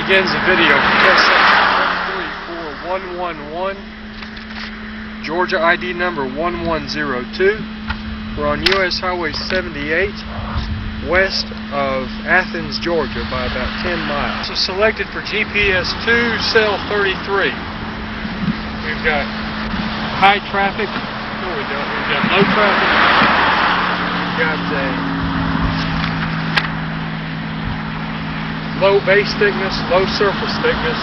begins the video for test section 134111, Georgia ID number 1102. We're on US Highway 78, west of Athens, Georgia by about 10 miles. So selected for GPS 2, cell 33. We've got high traffic. No, we don't. We've got low traffic. We've got a low base thickness, low surface thickness,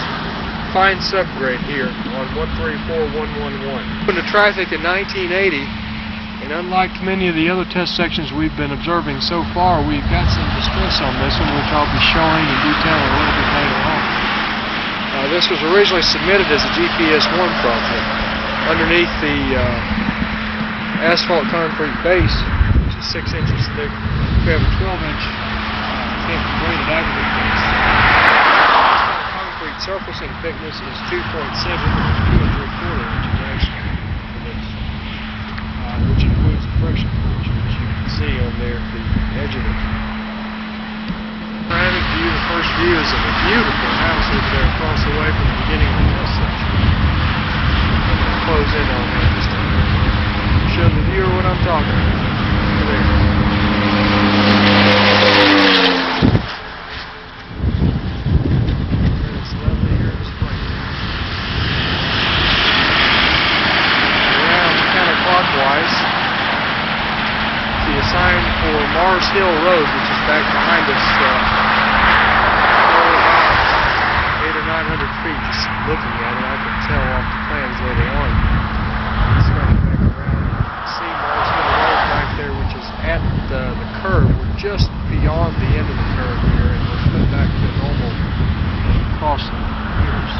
fine subgrade here on 134111. Open to traffic in 1980, and unlike many of the other test sections we've been observing so far, we've got some distress on this one, which I'll be showing and detailing a little bit later on. This was originally submitted as a GPS 1 project. Underneath the asphalt concrete base, which is 6 inches thick, we have a 12-inch graded aggregate base. Concrete surfacing thickness is 2.7 or 2 3/4 inches actually for this, which includes the pressure portion, which you can see on there at the edge of it. Panoramic view, the first view is of a beautiful house over there across the way from the beginning of the test section. I'm going to close in on that just to show the viewer what I'm talking about. Over there. It's lovely here in the spring. Around counterclockwise, see a sign for Mars Hill Road, which is back behind us, about 800 or 900 feet. Just looking at it, I can tell off the plans later on. It's running back around. You can see Mars Hill Road back there, which is at the curve. We're just beyond the end of the curve here, and we're put back to normal crossing years.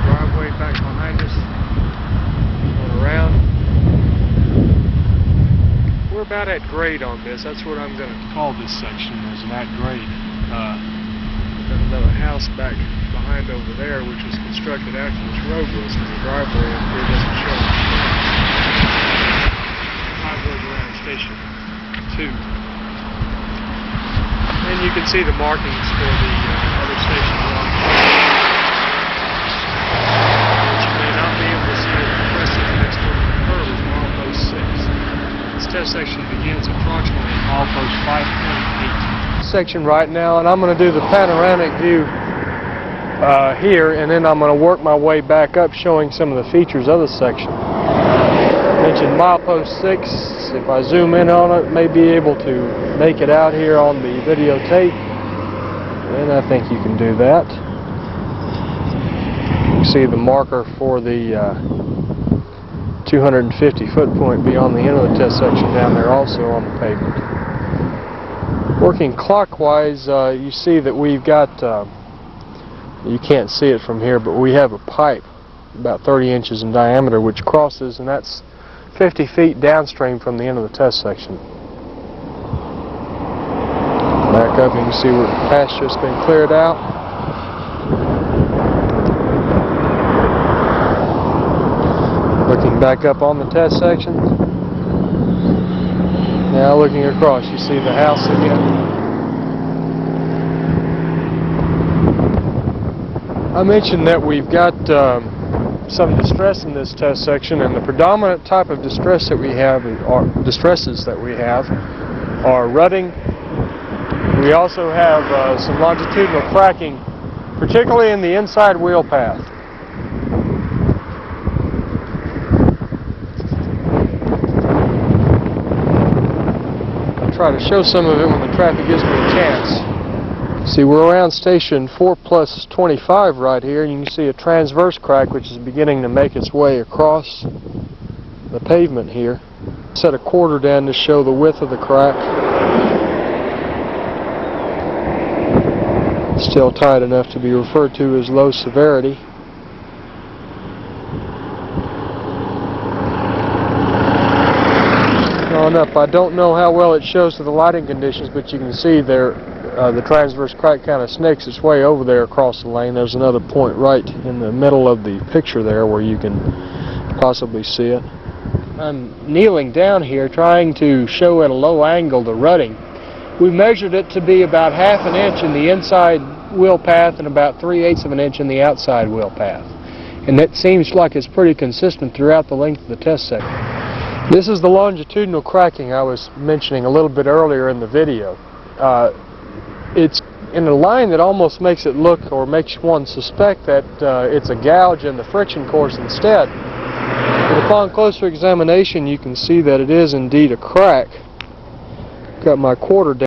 Driveway back behind us. Going around. We're about at grade on this. That's what I'm going to call this section, is an at grade. We've got another house back behind over there, which was constructed after this road was, and the driveway up here doesn't show. Highway around Station 2. And you can see the markings for the other stations along the way, which you may not be able to see at the rest of the next one. The curve is milepost 6. This test section begins approximately at milepost 5.8. Section right now, and I'm going to do the panoramic view here, and then I'm going to work my way back up showing some of the features of the section. I mentioned milepost 6. If I zoom in on it, may be able to make it out here on the videotape, and I think you can do that. You can see the marker for the 250-foot point beyond the end of the test section down there also on the pavement. Working clockwise, you see that we've got, you can't see it from here, but we have a pipe about 30 inches in diameter which crosses, and that's 50 feet downstream from the end of the test section. Back up, you can see where the pasture's been cleared out. Looking back up on the test section. Now looking across, you see the house again. I mentioned that we've got some distress in this test section, and the predominant type of distress that we have, or distresses that we have, are rutting. We also have some longitudinal cracking, particularly in the inside wheel path. Try to show some of it when the traffic gives me a chance. See, we're around station 4+25 right here, and you can see a transverse crack which is beginning to make its way across the pavement here. Set a quarter down to show the width of the crack. Still tight enough to be referred to as low severity. On up, I don't know how well it shows to the lighting conditions, but you can see there the transverse crack kind of snakes its way over there across the lane. There's another point right in the middle of the picture there where you can possibly see it. I'm kneeling down here trying to show at a low angle the rutting. We measured it to be about 1/2 an inch in the inside wheel path and about 3/8 of an inch in the outside wheel path. And that seems like it's pretty consistent throughout the length of the test section. This is the longitudinal cracking I was mentioning a little bit earlier in the video. It's in a line that almost makes it look, or makes one suspect that it's a gouge in the friction course instead. But upon closer examination you can see that it is indeed a crack. Got my quarter down.